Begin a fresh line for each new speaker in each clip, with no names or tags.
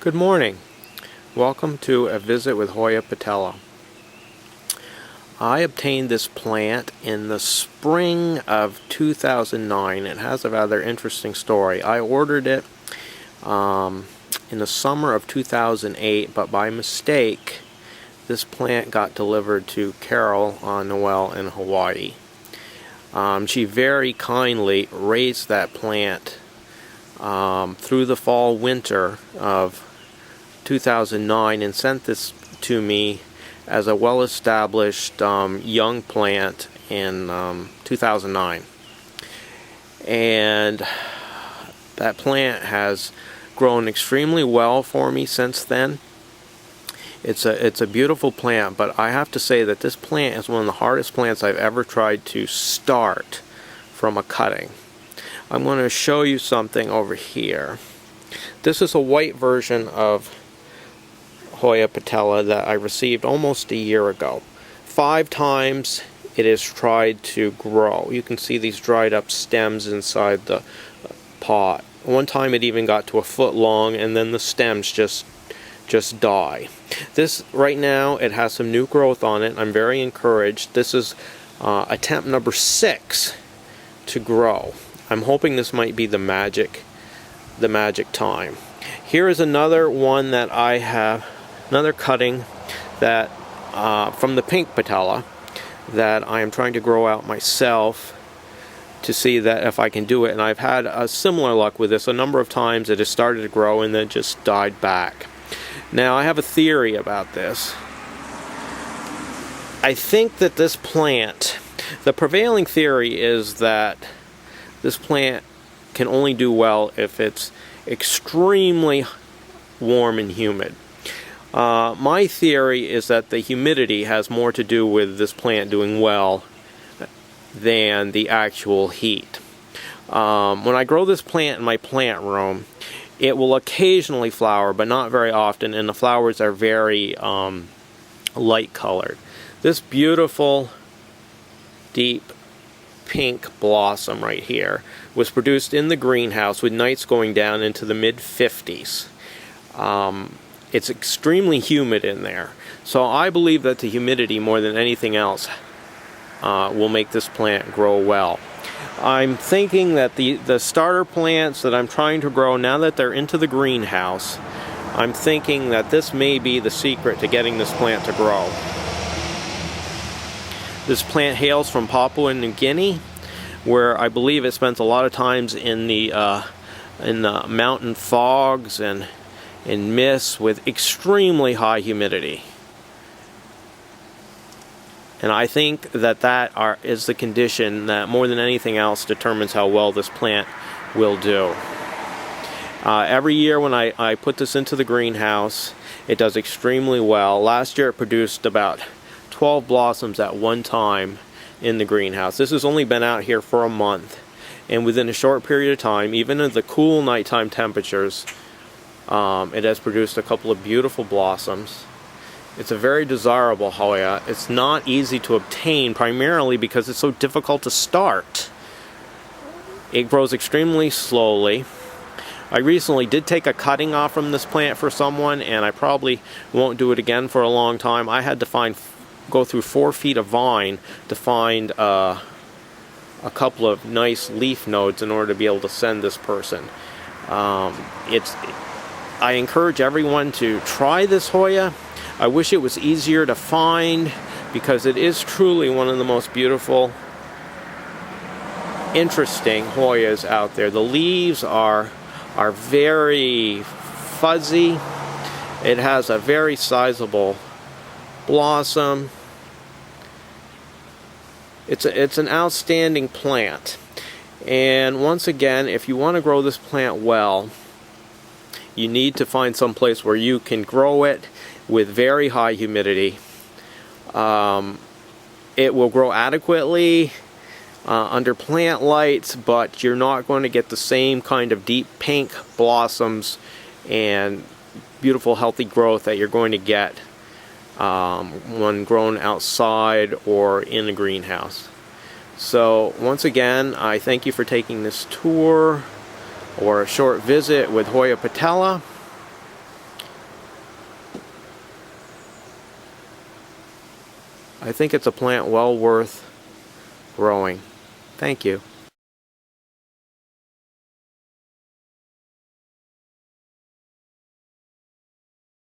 Good morning. Welcome to a visit with Hoya Patella. I obtained this plant in the spring of 2009. It has a rather interesting story. I ordered it in the summer of 2008, but by mistake, this plant got delivered to Carol on Noel in Hawaii. She very kindly raised that plant through the fall-winter of 2009 and sent this to me as a well-established young plant in 2009. And that plant has grown extremely well for me since then. It's a beautiful plant, but I have to say that this plant is one of the hardest plants I've ever tried to start from a cutting. I'm going to show you something over here. This is a white version of Hoya Patella that I received almost a year ago. 5 times it has tried to grow. You can see these dried up stems inside the pot. One time it even got to a foot long, and then the stems just die. This right now, it has some new growth on it. I'm very encouraged. This is attempt number 6 to grow. I'm hoping this might be the magic time. Here is another one that I have, another cutting that from the pink patella that I am trying to grow out myself to see that if I can do it. And I've had a similar luck with this. A number of times it has started to grow and then just died back. Now I have a theory about this. I think that this plant, the prevailing theory is that this plant can only do well if it's extremely warm and humid. My theory is that the humidity has more to do with this plant doing well than the actual heat. When I grow this plant in my plant room, it will occasionally flower, but not very often, and the flowers are very light colored. This beautiful deep pink blossom right here was produced in the greenhouse with nights going down into the mid-50s. It's extremely humid in there, so I believe that the humidity more than anything else will make this plant grow well. I'm thinking that the starter plants that I'm trying to grow, now that they're into the greenhouse, I'm thinking that this may be the secret to getting this plant to grow. This plant hails from Papua New Guinea, where I believe it spends a lot of times in the mountain fogs and in mists with extremely high humidity. And I think that is the condition that more than anything else determines how well this plant will do. Every year when I put this into the greenhouse, it does extremely well. Last year it produced about 12 blossoms at one time in the greenhouse. This has only been out here for a month, and within a short period of time, even at the cool nighttime temperatures, it has produced a couple of beautiful blossoms. It's a very desirable Hoya. It's not easy to obtain, primarily because it's so difficult to start. It grows extremely slowly. I recently did take a cutting off from this plant for someone, and I probably won't do it again for a long time. I had to go through 4 feet of vine to find a couple of nice leaf nodes in order to be able to send this person. I encourage everyone to try this Hoya. I wish it was easier to find, because it is truly one of the most beautiful, interesting Hoyas out there. The leaves are very fuzzy. It has a very sizable blossom. It's an outstanding plant. And once again, if you want to grow this plant well, you need to find some place where you can grow it with very high humidity. It will grow adequately under plant lights, but you're not going to get the same kind of deep pink blossoms and beautiful healthy growth that you're going to get when grown outside or in a greenhouse. So once again, I thank you for taking this tour or a short visit with Hoya Patella. I think it's a plant well worth growing. Thank you.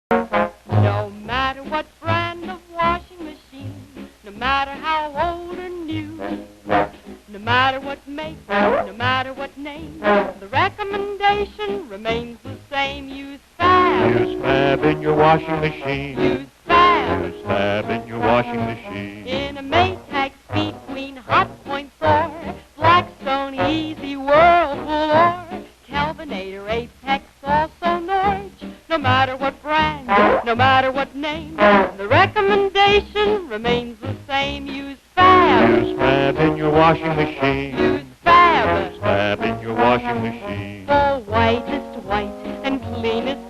No matter what brand of washing machine, no matter how old or new, no matter what make, no matter what name, the recommendation remains the same. Use Fab.
Use Fab in your washing machine.
Use Fab.
Use Fab in your washing machine.
In a Maytag, Speed Queen, Hot Point Thor, Blackstone, Easy, Whirlpool, or Kelvinator, Apex, also Norge. No matter what brand, no matter what name, the recommendation remains the same. Use Fab.
Use Fab in your washing machine.
Use Fab.
Use Fab in your washing machine.
For whitest white and cleanest